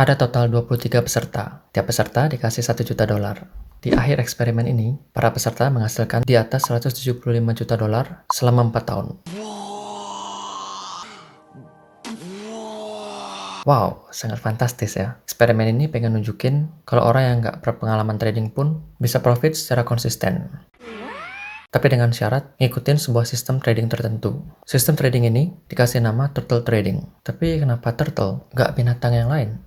Ada total 23 peserta. Tiap peserta dikasih $1 juta. Di akhir eksperimen ini, para peserta menghasilkan di atas $175 juta selama 4 tahun. Wow, sangat fantastis ya. Eksperimen ini pengen nunjukin kalau orang yang nggak berpengalaman trading pun bisa profit secara konsisten. Tapi dengan syarat ngikutin sebuah sistem trading tertentu. Sistem trading ini dikasih nama turtle trading. Tapi kenapa turtle? Nggak binatang yang lain?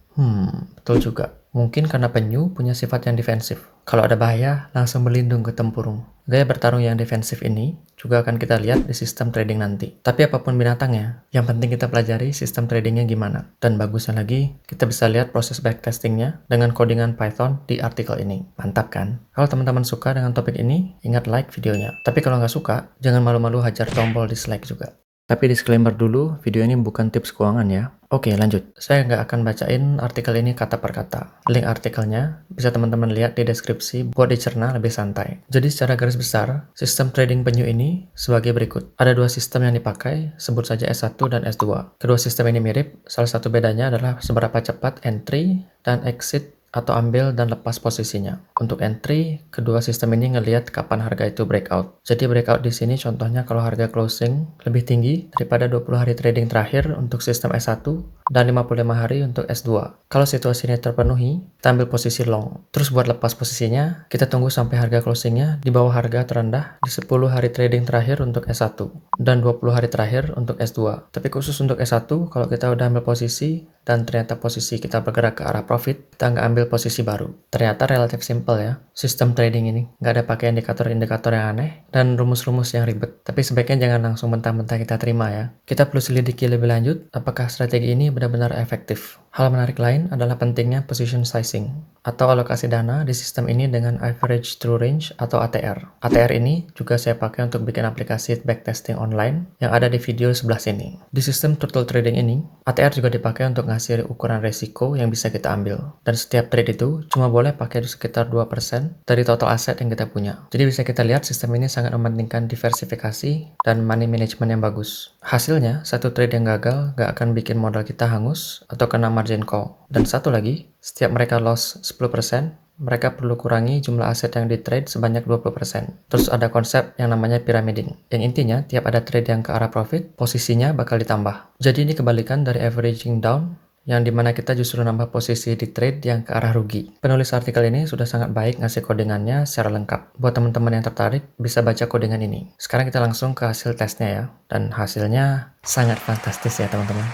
Betul juga. Mungkin karena penyu punya sifat yang defensif. Kalau ada bahaya, langsung berlindung ke tempurung. Gaya bertarung yang defensif ini juga akan kita lihat di sistem trading nanti. Tapi apapun binatangnya, yang penting kita pelajari sistem tradingnya gimana. Dan bagusnya lagi, kita bisa lihat proses backtestingnya dengan codingan Python di artikel ini. Mantap kan? Kalau teman-teman suka dengan topik ini, ingat like videonya. Tapi kalau nggak suka, jangan malu-malu hajar tombol dislike juga. Tapi disclaimer dulu, video ini bukan tips keuangan ya. Oke, lanjut. Saya nggak akan bacain artikel ini kata per kata. Link artikelnya bisa teman-teman lihat di deskripsi buat dicerna lebih santai. Jadi secara garis besar, sistem trading penyu ini sebagai berikut. Ada dua sistem yang dipakai, sebut saja S1 dan S2. Kedua sistem ini mirip, salah satu bedanya adalah seberapa cepat entry dan exit atau ambil dan lepas posisinya. Untuk entry, kedua sistem ini ngelihat kapan harga itu breakout. Jadi breakout di sini contohnya kalau harga closing lebih tinggi daripada 20 hari trading terakhir untuk sistem S1 dan 55 hari untuk S2. Kalau situasi ini terpenuhi, kita ambil posisi long. Terus buat lepas posisinya, kita tunggu sampai harga closingnya di bawah harga terendah di 10 hari trading terakhir untuk S1 dan 20 hari terakhir untuk S2. Tapi khusus untuk S1, kalau kita udah ambil posisi dan ternyata posisi kita bergerak ke arah profit, kita nggak ambil posisi baru. Ternyata relatif simple ya, sistem trading ini. Nggak ada pakai indikator-indikator yang aneh dan rumus-rumus yang ribet. Tapi sebaiknya jangan langsung mentah-mentah kita terima ya. Kita perlu selidiki lebih lanjut, apakah strategi ini benar-benar efektif. Hal menarik lain adalah pentingnya position sizing atau alokasi dana di sistem ini dengan average true range atau ATR. ATR ini juga saya pakai untuk bikin aplikasi backtesting online yang ada di video sebelah sini. Di sistem turtle trading ini, ATR juga dipakai untuk ngasih ukuran resiko yang bisa kita ambil. Dan setiap trade itu cuma boleh pakai sekitar 2% dari total aset yang kita punya. Jadi bisa kita lihat sistem ini sangat mementingkan diversifikasi dan money management yang bagus. Hasilnya, satu trade yang gagal gak akan bikin modal kita hangus atau kena margin call. Dan satu lagi, setiap mereka loss 10%, mereka perlu kurangi jumlah aset yang di trade sebanyak 20%. Terus ada konsep yang namanya pyramiding. Yang intinya, tiap ada trade yang ke arah profit, posisinya bakal ditambah. Jadi ini kebalikan dari averaging down, yang dimana kita justru nambah posisi di trade yang ke arah rugi. Penulis artikel ini sudah sangat baik ngasih codingannya secara lengkap. Buat teman-teman yang tertarik, bisa baca codingan ini. Sekarang kita langsung ke hasil tesnya ya. Dan hasilnya sangat fantastis ya teman-teman.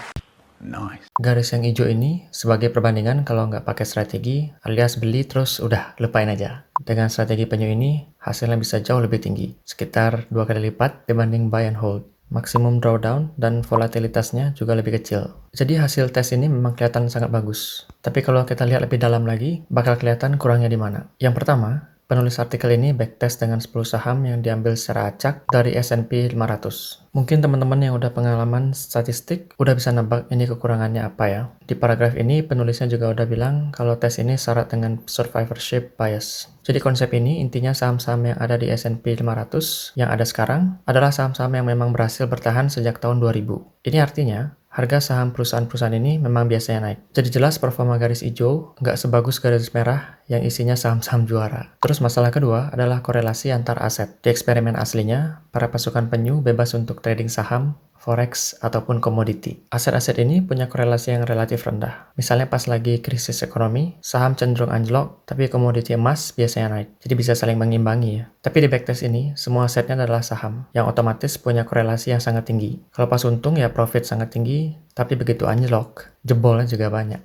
Nice. Garis yang hijau ini sebagai perbandingan kalau nggak pakai strategi alias beli terus udah lupain aja. Dengan strategi penyu ini hasilnya bisa jauh lebih tinggi, sekitar 2 kali lipat dibanding buy and hold. Maksimum drawdown dan volatilitasnya juga lebih kecil. Jadi hasil tes ini memang kelihatan sangat bagus. Tapi kalau kita lihat lebih dalam lagi, bakal kelihatan kurangnya di mana. Yang pertama, penulis artikel ini backtest dengan 10 saham yang diambil secara acak dari S&P 500. Mungkin teman-teman yang udah pengalaman statistik udah bisa nebak ini kekurangannya apa ya. Di paragraf ini penulisnya juga udah bilang kalau tes ini syarat dengan survivorship bias. Jadi konsep ini intinya saham-saham yang ada di S&P 500 yang ada sekarang adalah saham-saham yang memang berhasil bertahan sejak tahun 2000. Ini artinya harga saham perusahaan-perusahaan ini memang biasanya naik. Jadi jelas performa garis hijau nggak sebagus garis merah yang isinya saham-saham juara. Terus masalah kedua adalah korelasi antar aset. Di eksperimen aslinya, para pasukan penyu bebas untuk trading saham, forex, ataupun komoditi. Aset-aset ini punya korelasi yang relatif rendah. Misalnya pas lagi krisis ekonomi, saham cenderung anjlok, tapi komoditi emas biasanya naik. Jadi bisa saling mengimbangi ya. Tapi di backtest ini, semua asetnya adalah saham, yang otomatis punya korelasi yang sangat tinggi. Kalau pas untung ya profit sangat tinggi, tapi begitu anjlok, jebolnya juga banyak.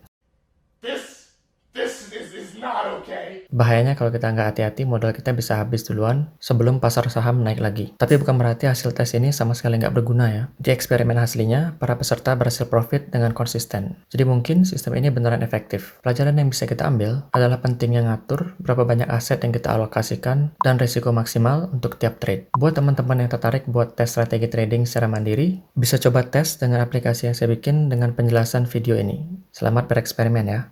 Bahayanya kalau kita nggak hati-hati modal kita bisa habis duluan sebelum pasar saham naik lagi. Tapi bukan berarti hasil tes ini sama sekali nggak berguna ya. Di eksperimen aslinya, para peserta berhasil profit dengan konsisten. Jadi mungkin sistem ini beneran efektif. Pelajaran yang bisa kita ambil adalah pentingnya ngatur berapa banyak aset yang kita alokasikan dan risiko maksimal untuk tiap trade. Buat teman-teman yang tertarik buat tes strategi trading secara mandiri, bisa coba tes dengan aplikasi yang saya bikin dengan penjelasan video ini. Selamat bereksperimen ya.